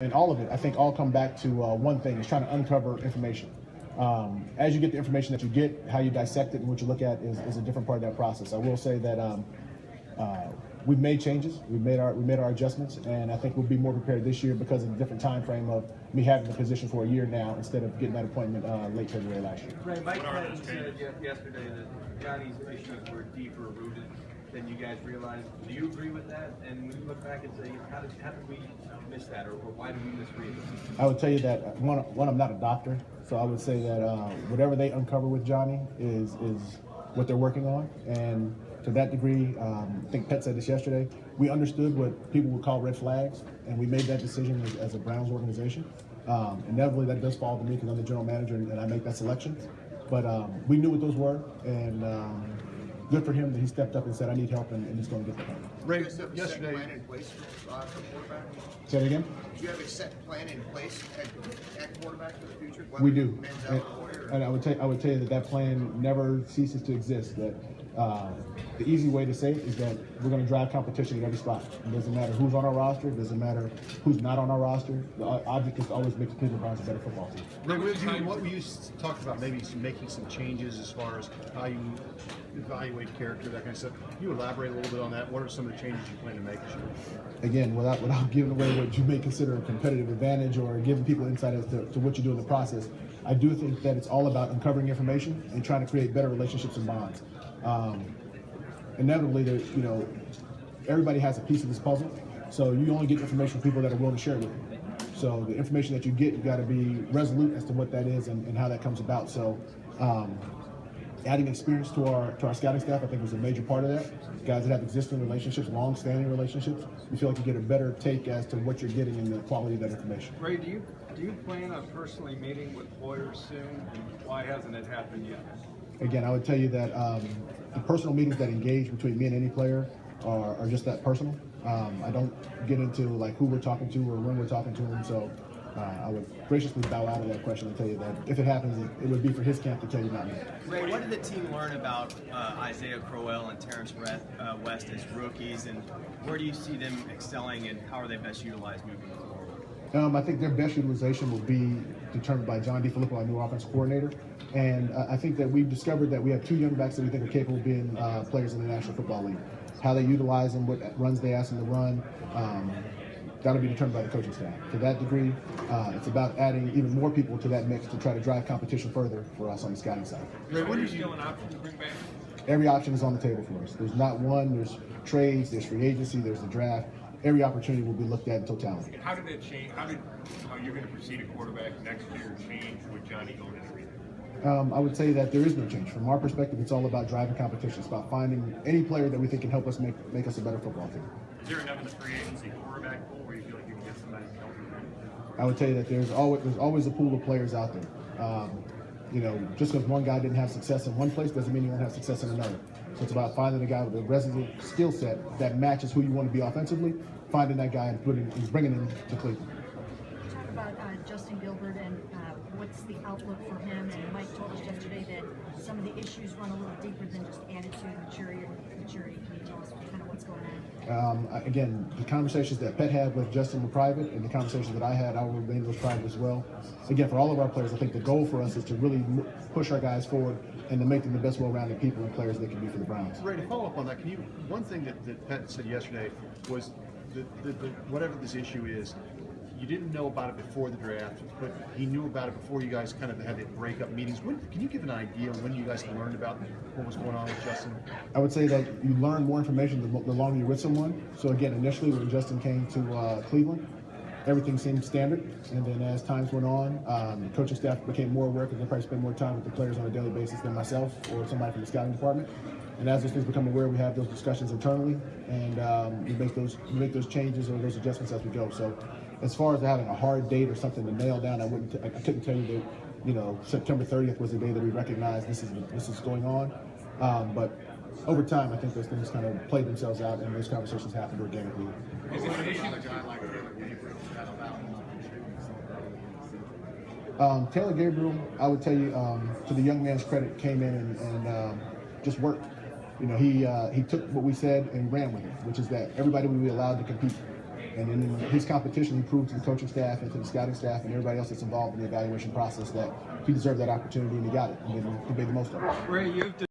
And all of it, I think, all come back to one thing: is trying to uncover information. As you get the information that you get, how you dissect it and what you look at is a different part of that process. I will say that we've made changes, we've made our adjustments, and I think we'll be more prepared this year because of the different time frame of me having the position for a year now instead of getting that appointment late February last year. Ray, Mike Patton said yesterday that Johnny's issues were deeper rooted than you guys realized. Do you agree with that? And when you look back and say, how did we miss that, or why did we misread it? I would tell you that one, I'm not a doctor, so I would say that whatever they uncover with Johnny is what they're working on, and to that degree, I think Pet said this yesterday, we understood what people would call red flags, and we made that decision as a Browns organization. Inevitably, that does fall to me because I'm the general manager and I make that selection. But we knew what those were, and good for him that he stepped up and said, I need help, and he's going to get the help. Ray, yesterday, plan in place for quarterback? Say it again? Do you have a set plan in place at quarterback for the future? We do. And I would tell you that plan never ceases to exist. That the easy way to say it is that we're going to drive competition at every spot. It doesn't matter who's on our roster. It doesn't matter who's not on our roster. The object is to always make the Cleveland Browns a better football team. Ray, what you talked about, maybe making some changes as far as how you evaluate character, that kind of stuff. Can you elaborate a little bit on that? What are some of the changes you plan to make this year? Again, without giving away what you may consider a competitive advantage or giving people insight as to what you do in the process, I do think that it's all about uncovering information and trying to create better relationships and bonds. Inevitably, everybody has a piece of this puzzle, so you only get information from people that are willing to share it with you. So the information that you get, you've got to be resolute as to what that is and how that comes about. So adding experience to our scouting staff, I think, was a major part of that. Guys that have existing relationships, long-standing relationships, you feel like you get a better take as to what you're getting and the quality of that information. Ray, do you plan on personally meeting with Hoyer soon? And why hasn't it happened yet? Again, I would tell you that the personal meetings that engage between me and any player are just that personal. I don't get into like who we're talking to or when we're talking to them. So I would graciously bow out of that question and tell you that if it happens, it would be for his camp to tell you, not me. Ray, what did the team learn about Isaiah Crowell and Terrence West as rookies, and where do you see them excelling, and how are they best utilized moving forward? I think their best utilization will be determined by John DeFilippo, our new offensive coordinator. And I think that we've discovered that we have two young backs that we think are capable of being players in the National Football League. How they utilize them, what runs they ask them to run, that'll be determined by the coaching staff. To that degree, it's about adding even more people to that mix to try to drive competition further for us on the scouting side. Ray, what is still an option to bring back? Every option is on the table for us. There's not one. There's trades, there's free agency, there's the draft. Every opportunity will be looked at in totality. How did it change? How you're going to proceed a quarterback next year change with Johnny going into everything? I would say that there is no change. From our perspective, it's all about driving competition. It's about finding any player that we think can help us make us a better football team. Is there enough in the free agency quarterback pool where you feel like you can get somebody to help you? I would tell you that there's always a pool of players out there. Just because one guy didn't have success in one place doesn't mean he won't have success in another. So it's about finding a guy with a resident skill set that matches who you want to be offensively, finding that guy and bringing him to Cleveland. Talk about Justin Gilbert and what's the outlook for him. And Mike told us yesterday that some of the issues run a little deeper than just attitude, maturity. Can you tell us kind of what's going on? Again, the conversations that Pet had with Justin were private, and the conversations that I had, I will remain those private as well. Again, for all of our players, I think the goal for us is to really push our guys forward and to make them the best well-rounded people and players they can be for the Browns. Ray, to follow up on that, one thing that Pet said yesterday was whatever this issue is, you didn't know about it before the draft, but he knew about it before you guys kind of had the breakup meetings. Can you give an idea when you guys learned about what was going on with Justin? I would say that you learn more information the longer you're with someone. So again, initially when Justin came to Cleveland, everything seemed standard. And then as times went on, the coaching staff became more aware because they probably spend more time with the players on a daily basis than myself or somebody from the scouting department. And as those things become aware, we have those discussions internally, and we make those changes or those adjustments as we go. So, as far as having a hard date or something to nail down, I couldn't tell you that September 30th was the day that we recognized this is going on. But over time, I think those things kind of played themselves out, and those conversations happened organically. Is it an issue? Taylor Gabriel, I would tell you, to the young man's credit, came in and just worked. He took what we said and ran with it, which is that everybody would be allowed to compete. And in his competition, he proved to the coaching staff and to the scouting staff and everybody else that's involved in the evaluation process that he deserved that opportunity and he got it. And he made the most of it. Ray, you've